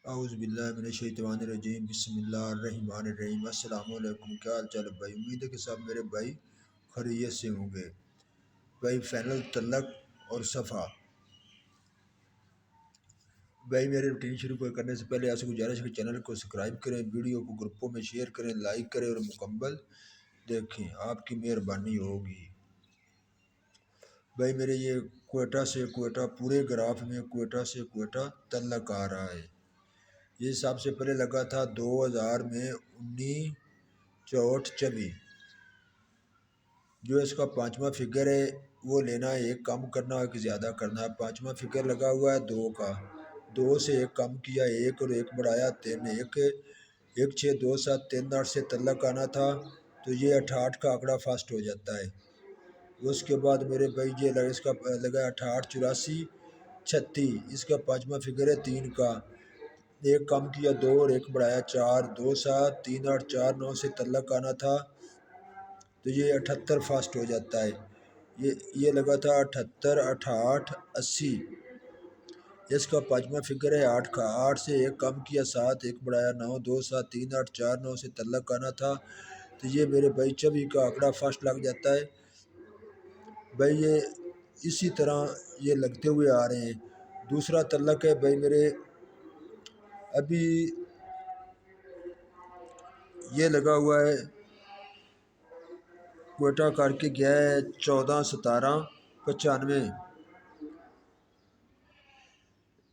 اعوذ باللہ من الشیطان الرجیم بسم اللہ الرحمن الرحیم۔ السلام علیکم، کیا حال چال بھائی؟ امید ہے کہ سب میرے بھائی خیریت سے ہوں گے۔ بھائی فائنل طلاق اور صفحہ۔ بھائی میرے روٹین شروع کرنے سے پہلے آپ سے گزارش ہے کہ چینل کو سبسکرائب کریں، ویڈیو کو گروپوں میں شیئر کریں، لائک کریں اور مکمل دیکھیں، آپ کی مہربانی ہوگی۔ بھائی میرے یہ کوئٹہ سے کوئٹہ پورے گراف میں کوئٹہ سے کوئٹہ طلاق آ رہا ہے۔ یہ سب سے پہلے لگا تھا 2000 میں 1964، جو اس کا پانچواں فگر ہے وہ لینا ہے، ایک کم کرنا ہے کہ زیادہ کرنا ہے۔ پانچواں فگر لگا ہوا ہے 2 کا، 2 سے ایک کم کیا، ایک اور ایک بڑھایا 3، 162738 سے طلاق آنا تھا تو یہ 68 کا آنکڑا فاسٹ ہو جاتا ہے۔ اس کے بعد میرے بھائی یہ اس کا لگا 688436، اس کا پانچواں فگر ہے 3 کا، ایک کم کیا 2 اور ایک بڑھایا 4، 273849 سے طلاق آنا تھا تو یہ 78 فاسٹ ہو جاتا ہے۔ یہ لگا تھا 788880، اس کا پانچواں فگر ہے 8 کا، 8 سے ایک کم کیا 7، ایک بڑھایا 9، 273849 سے طلاق آنا تھا تو یہ میرے بھائی 24 کا آنکڑا فاسٹ لگ جاتا ہے۔ بھائی یہ اسی طرح یہ لگتے ہوئے آ رہے ہیں۔ دوسرا طلاق ہے بھائی میرے ابھی یہ لگا ہوا ہے، کوئٹہ کر کے گیا ہے 141795،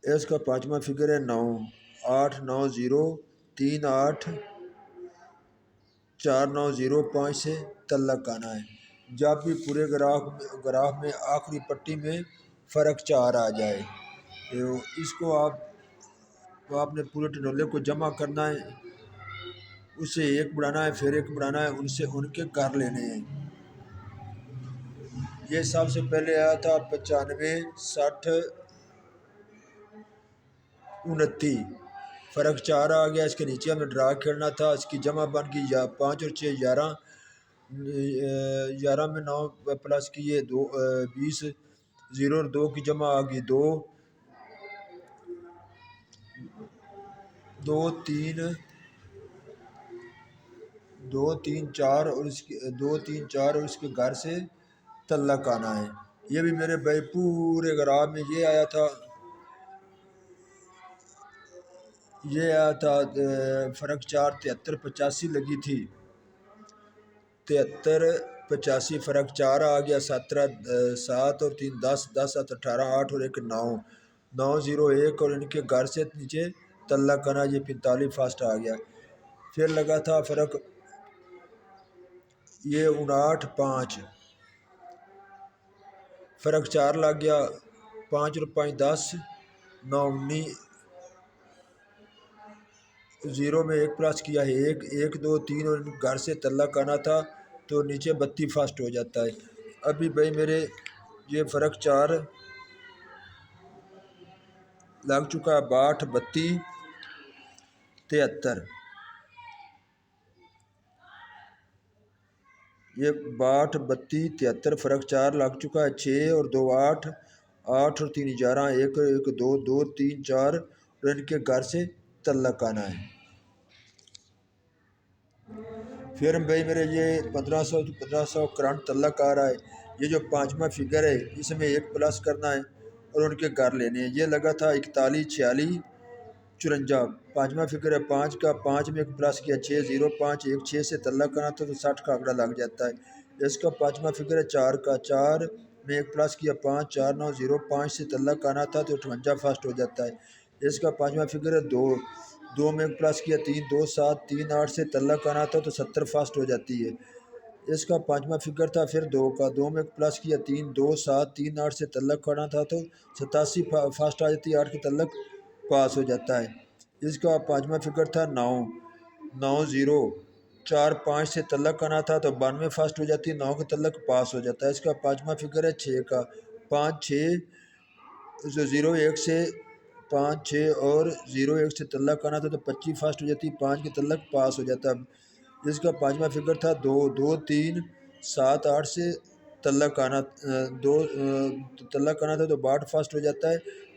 اس کا پانچواں فگر ہے 9، 8903849005 سے طلاق آنا ہے۔ جب بھی پورے گراف میں آخری پٹی میں فرق 4 آ جائے تو اس کو آپ نے پورے ٹنولے کو جمع کرنا ہے، اسے ایک بڑھانا ہے، پھر ایک بڑھانا ہے، ان کے کر لینے ہیں۔ یہ سب سے پہلے آیا تھا 956029، فرق 4 آ گیا، اس کے نیچے ہمیں ڈرا کھیلنا تھا، اس کی جمع بن گئی 5 اور 6 11، 11 میں 9 پلس کیے 20، 0 اور 2 کی جمع آ گئی 2، 2 3 4 اور اس کے 2 3 4 اور اس کے گھر سے طلاق آنا ہے۔ یہ بھی میرے بھائی پورے گراف میں یہ آیا تھا، فرق 4 7385 لگی تھی، 7385 فرق 4 آ گیا، 17 7 اور 3 10، 10 7 18، 8 اور 1 9، 9 0 1 اور ان کے گھر سے نیچے طلاق آنا، یہ 45 فاسٹ آ گیا۔ پھر لگا تھا فرق یہ 59 5، فرق 4 لگ گیا، 5 اور 5 10، 9 19، 0 میں 1 پلس کیا ہے 1، 1 2 3 اور گھر سے طلاق آنا تھا تو نیچے 32 فاسٹ ہو جاتا ہے۔ ابھی بھائی میرے یہ فرق 4 لگ چکا ہے 62 32 73، یہ 62 32 73 فرق 4 لگ چکا ہے، 6 اور 2 8، 8 اور 3 11، 1 اور 1 2، 2 3 4 اور ان کے گھر سے طلاق آنا ہے۔ پھر بھائی میرے یہ 1500 کرنٹ طلاق آ رہا ہے، یہ جو پانچواں فگر ہے اس میں 1 پلس کرنا ہے اور ان کے گھر لینے ہیں۔ یہ لگا تھا 41 46 54، پانچواں فگر ہے 5 کا، 5 میں 1 پلس کیا 6 0 5 1، 6 سے طلاق آنا تھا تو 60 کا آنکڑا لگ جاتا ہے۔ اس کا پانچواں فگر ہے 4 کا، 4 میں 1 پلس کیا 5 4 9 0 5 سے طلاق آنا تھا تو 58 فاسٹ ہو جاتا ہے۔ اس کا پانچواں فگر ہے 2، 2 میں 1 پلس کیا 3 2 7 3 8 سے طلاق آنا تھا تو 70 فاسٹ ہو جاتی ہے۔ اس کا پانچواں فگر تھا پھر 2 کا، 2 میں 1 پلس کیا 3 2 7 3 8 سے طلاق آنا تھا تو 87 فاسٹ آ جاتی ہے، 8 کی طلاق پاس ہو جاتا ہے۔ اس کا پانچواں فگر تھا 9 9 0 4 5 سے طلاق آنا تھا تو 92 فاسٹ ہو جاتی ہے، 9 کی طلاق پاس ہو جاتا ہے۔ اس کا پانچواں فگر ہے 6 کا، 5 6 0 1 سے 5 6 اور 0 1 سے طلاق آنا تھا تو 25 فاسٹ ہو جاتی ہے، 5 کی طلاق پاس ہو جاتا ہے۔ اس کا پانچواں فگر تھا 2 2 3 7 8 سے طلاق آنا تھا تو 62 فاسٹ ہو جاتا ہے،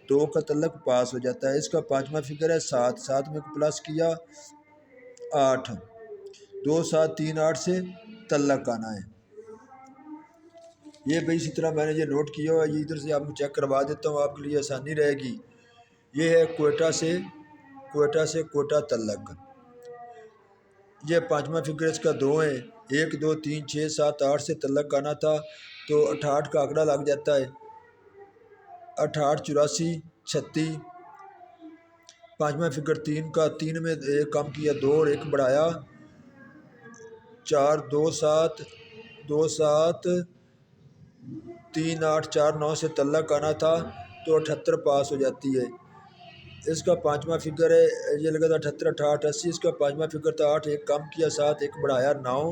2 کا تلق پاس ہو جاتا ہے۔ اس کا پانچواں فگر ہے 7، 7 میں پلس کیا 8، 2 7 3 8 سے تلق آنا ہے۔ یہ بھائی اسی طرح میں نے یہ نوٹ کیا ہوا، یہ ادھر سے آپ کو چیک کروا دیتا ہوں، آپ کے لیے آسانی رہے گی۔ یہ ہے کوئٹہ سے کوئٹہ تلق، یہ پانچواں فگر اس کا 2 ہے، 1 2 3 6 7 8 سے تلق آنا تھا تو 68 کا آنکڑا لگ جاتا ہے، 68 84 36۔ پانچواں فگر 3 کا، 3 میں 1 کم کیا 2 اور 1 بڑھایا 4 2 7 2 7 3 8 4 9 سے تلق آنا تھا تو 78 پاس ہو جاتی ہے۔ اس کا پانچواں فگر ہے، یہ لگا تھا 78 68 80، اس کا پانچواں فگر تھا 8 1 کم کیا 7 1 بڑھایا 9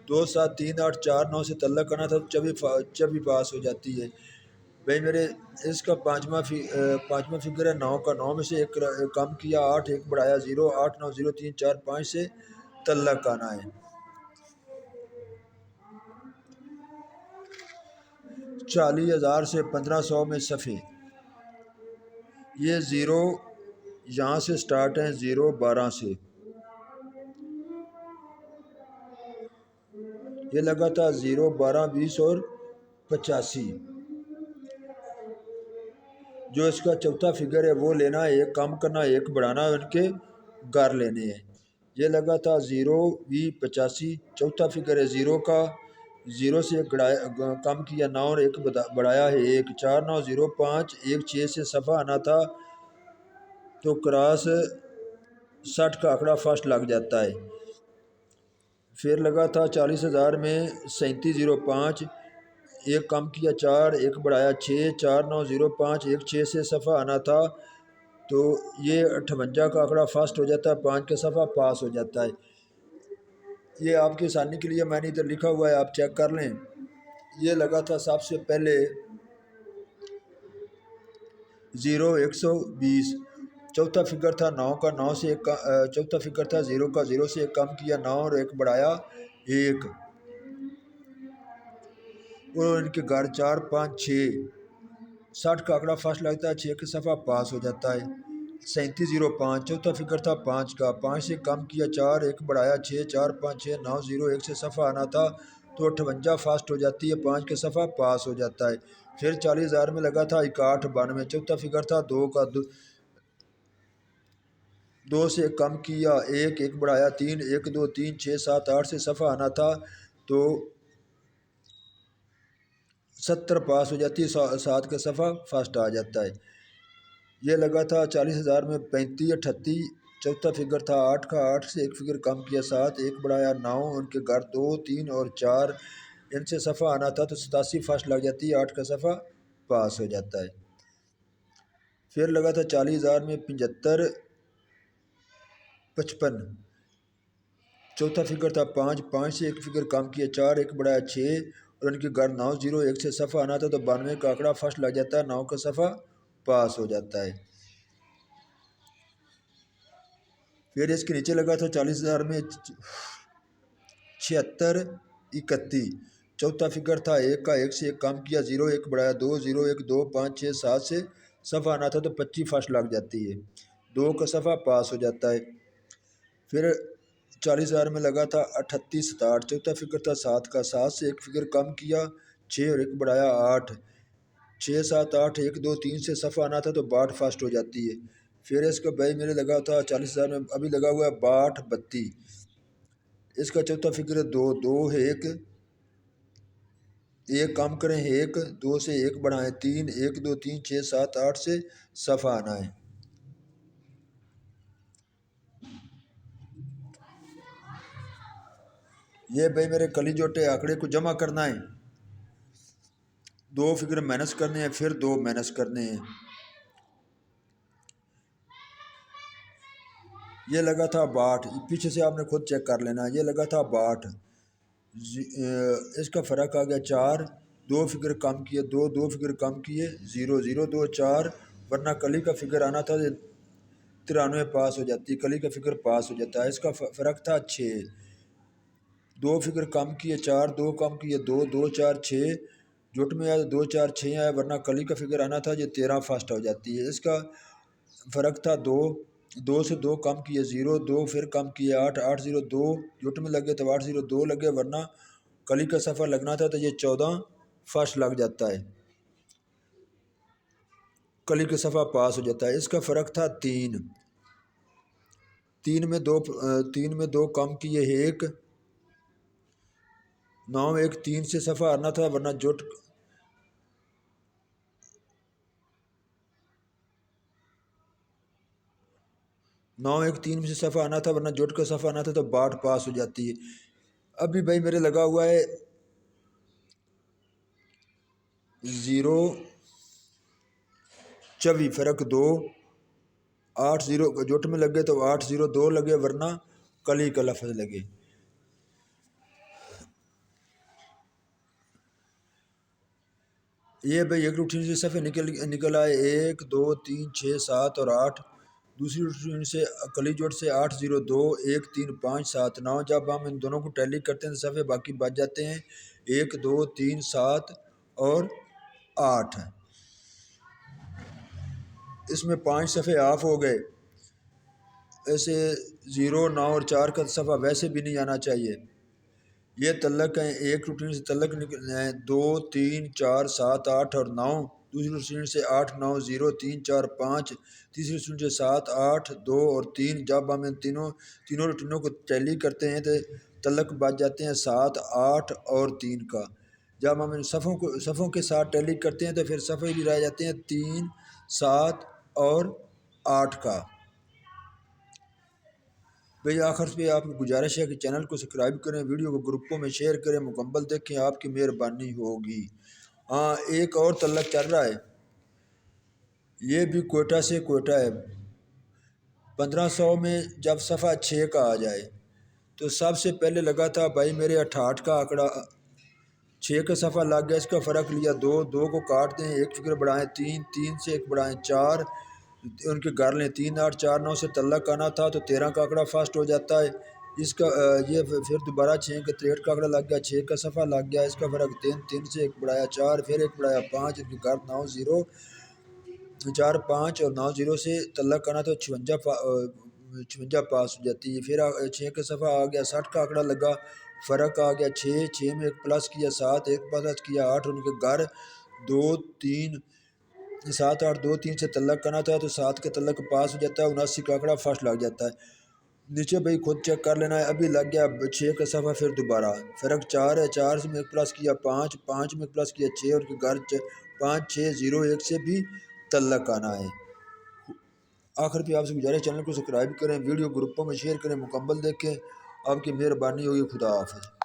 2 7 3 8 4 9 سے تلق آنا تھا تو 24 پاس ہو جاتی ہے۔ بھائی میرے اس کا پانچواں فگر ہے 9 کا، 9 میں سے 1 کم کیا 8 1 بڑھایا 0 8 9 0 3 4 5 سے تلق آنا ہے۔ 40,000 سے 1500 میں صفحے، یہ 0 یہاں سے سٹارٹ ہیں 0 12 سے، یہ لگا تھا 0 12 20 اور 85۔ جو اس کا چوتھا فگر ہے وہ لینا ہے، 1 کم کرنا 1 بڑھانا ہے، ان کے گھر لینے ہیں۔ یہ لگا تھا 0 20 85، چوتھا فگر ہے 0 کا، 0 سے 1 کم کیا 9 اور 1 بڑھایا ہے 1 4 9 0 5 1 6 سے صفحہ آنا تھا تو کراس 60 کا آنکڑا فرسٹ لگ جاتا ہے۔ پھر لگا تھا 40,000 میں 3705، 1 کم کیا 4 1 بڑھایا 6 4 9 0 5 1 6 سے صفحہ آنا تھا تو یہ 58 کا آنکڑا فرسٹ ہو جاتا ہے، 5 کا صفحہ پاس ہو جاتا ہے۔ یہ آپ کی آسانی کے لیے میں نے ادھر لکھا ہوا ہے، آپ چیک کر لیں۔ یہ لگا تھا سب سے پہلے 0 120، چوتھا فگر تھا 9 کا، 9 سے 1 چوتھا فگر تھا 0 کا، 0 سے 1 کم کیا 9 اور 1 بڑھایا 1 اور ان کے گھر 4 5 6، 60 کا آنکڑا فرسٹ لگتا ہے، 6 کا صفحہ پاس ہو جاتا ہے۔ 3705، چوتھا فگر تھا 5 کا، 5 سے کم کیا 4 1 بڑھایا 6 4 5 6 9 0 1 سے صفحہ آنا تھا تو 58 فاسٹ ہو جاتی ہے، 5 کا صفحہ پاس ہو جاتا ہے۔ پھر 40,000 میں لگا تھا 61 92، چوتھا فگر تھا 2 کا، 2 سے 1 کم کیا 1 1 بڑھایا 3 1 2 3 6 7 8 سے صفحہ آنا تھا تو 70 پاس ہو جاتی ہے، 7 کا صفحہ فرسٹ آ جاتا ہے۔ یہ لگا تھا 40,000 میں 35 38، چوتھا فگر تھا 8 کا، 8 سے 1 فگر کم کیا 7 1 بڑھایا 9، ان کے گھر 2 3 اور 4، ان سے صفحہ آنا تھا تو 87 فرسٹ لگ جاتی ہے، 8 کا صفحہ پاس ہو جاتا ہے۔ پھر لگا تھا 40,000 میں 75 55، چوتھا فگر تھا 5 5 سے 1 فگر کم کیا 4 1 بڑھایا 6 اور ان کے گھر 9 0 1 سے صفحہ آنا تھا تو 92 کا آنکڑا فرسٹ لگ جاتا ہے، 9 کا صفحہ پاس ہو جاتا ہے۔ پھر اس کے نیچے لگا تھا 40,000 میں 76 31، چوتھا فگر تھا 1 کا، 1 سے 1 کم کیا 0 1 بڑھایا 2 0 1 2 5 6 7 سے صفحہ آنا تھا تو 25 فرسٹ لگ جاتی ہے، 2 کا صفحہ پاس ہو جاتا ہے۔ پھر 40,000 میں لگا تھا 38 67، چوتھا فگر تھا 7 کا، 7 سے 1 فگر کم کیا 6 اور 1 بڑھایا 8 6 7 8 1 2 3 سے صفحہ آنا تھا تو 62 فرسٹ ہو جاتی ہے۔ پھر اس کا بھائی میرے لگا تھا 40,000 میں ابھی لگا ہوا ہے 62 32، اس کا چوتھا فگر ہے 2 2 ہے 1 کم کریں 1 2 سے 1 بڑھائیں 3 1 2 3 6 7 8 سے صفحہ آنا ہے۔ یہ بھائی میرے کلی جوٹے آنکڑے کو جمع کرنا ہے، 2 فگر مائنس کرنے ہیں پھر 2 مائنس کرنے ہیں۔ یہ لگا تھا 62، پیچھے سے آپ نے خود چیک کر لینا، یہ لگا تھا 62، اس کا فرق آ گیا 4، 2 فگر کم کیے 2 2 فگر کم کیے 0 0 2 4، ورنہ کلی کا فگر آنا تھا 93 پاس ہو جاتی، کلی کا فگر پاس ہو جاتا ہے۔ اس کا فرق تھا 6، 2 فگر کم کیے 4 2 کم کیے 2 2 4 6، جٹ میں آیا 2 4 6 آیا، ورنہ کلی کا فگر آنا تھا جو 13 فاسٹ ہو جاتی ہے۔ اس کا فرق تھا 2 2 سے 2 کم کیے 0 2 پھر کم کیے 8 8 0 2 جٹ میں لگے تو 8 0 2 لگے، ورنہ کلی کا صفحہ لگنا تھا تو یہ 14 فاسٹ لگ جاتا ہے، کلی کا صفحہ پاس ہو جاتا ہے۔ اس کا فرق تھا 3 3 میں 2 کم کیے 1 9 1 3 سے صفحہ آنا تھا، ورنہ جٹ 9 1 3 سے صفحہ آنا تھا، ورنہ جٹ کا صفحہ آنا تھا تو 62 پاس ہو جاتی ہے۔ ابھی بھائی میرے لگا ہوا ہے 0 24 فرق 2 8 0 جٹ میں لگے تو 8 0 2 لگے، ورنہ کلی کا لفظ لگے۔ یہ بھائی ایک روٹین سے صفحے نکل آئے 1 2 3 6 7 اور 8، دوسری روٹین سے کلی جوٹ سے 8 0 2 1 3 5 7 9۔ جب ہم ان دونوں کو ٹیلی کرتے ہیں تو صفحے باقی بچ جاتے ہیں 1 2 3 7 اور 8۔ اس میں 5 صفحے آف ہو گئے، ایسے 0 9 اور 4 کا صفحہ ویسے بھی نہیں آنا چاہیے۔ یہ تلق ہیں، ایک روٹین سے تلق نکلے ہیں 2 3 4 7 8 اور 9، دوسری روٹین سے 8 9 0 3 4 5، تیسری روٹین سے 7 8 2 اور 3۔ جب ہم ان تینوں روٹینوں کو ٹیلی کرتے ہیں تو تلق بچ جاتے ہیں 7 8 اور 3 کا۔ جب ہم ان صفوں کے ساتھ ٹیلی کرتے ہیں تو پھر صفحے بھی رہ جاتے ہیں 3 7 اور 8 کا۔ بھئی آخر پہ آپ کی گزارش ہے کہ چینل کو سبسکرائب کریں، ویڈیو کو گروپوں میں شیئر کریں، مکمل دیکھیں، آپ کی مہربانی ہوگی۔ ہاں ایک اور تعلق چل رہا ہے، یہ بھی کوئٹہ سے کوئٹہ ہے۔ 1500 میں جب صفحہ 6 کا آ جائے تو سب سے پہلے لگا تھا بھائی میرے 68 کا آنکڑا، 6 کا صفحہ لگ گیا، اس کا فرق لیا 2 2 کو کاٹ دیں، ایک فگر بڑھائیں 3 3 سے ایک بڑھائیں 4، ان کے گھر لیں 3 8 4 9 سے تعلق آنا تھا تو 13 کا آنکڑا فاسٹ ہو جاتا ہے۔ اس کا یہ پھر دوبارہ 6 کا 63 کا آنکڑا لگ گیا، 6 کا صفحہ لگ گیا، اس کا فرق 3 3 سے ایک بڑھایا 4، پھر ایک بڑھایا 5، ان کے گھر 9 0 4 5 اور 9 0 سے تعلق آنا تو 56 پاس ہو جاتی ہے۔ پھر 6 کا صفحہ آ گیا، 60 کا آنکڑا لگا، فرق آ گیا 6 میں ایک پلس کیا 7 ایک پلس کیا 8، ان کے گھر 2 3 7 8 2 3 سے تعلق آنا تھا تو 7 کا تعلق پاس ہو جاتا ہے، 79 کا آنکڑا فاسٹ لگ جاتا ہے۔ نیچے بھائی خود چیک کر لینا ہے، ابھی لگ گیا 6 کا صفحہ، پھر دوبارہ فرق 4 ہے، 4 سے میں ایک پلس کیا 5 5 میں ایک پلس کیا 6، اور کے گھر 5 6 0 1 سے بھی تعلق آنا ہے۔ آخر پہ آپ سے گزارش چینل کو سبسکرائب کریں، ویڈیو گروپوں میں شیئر کریں، مکمل دیکھیں، آپ کی مہربانی ہوگی۔ خدا حافظ۔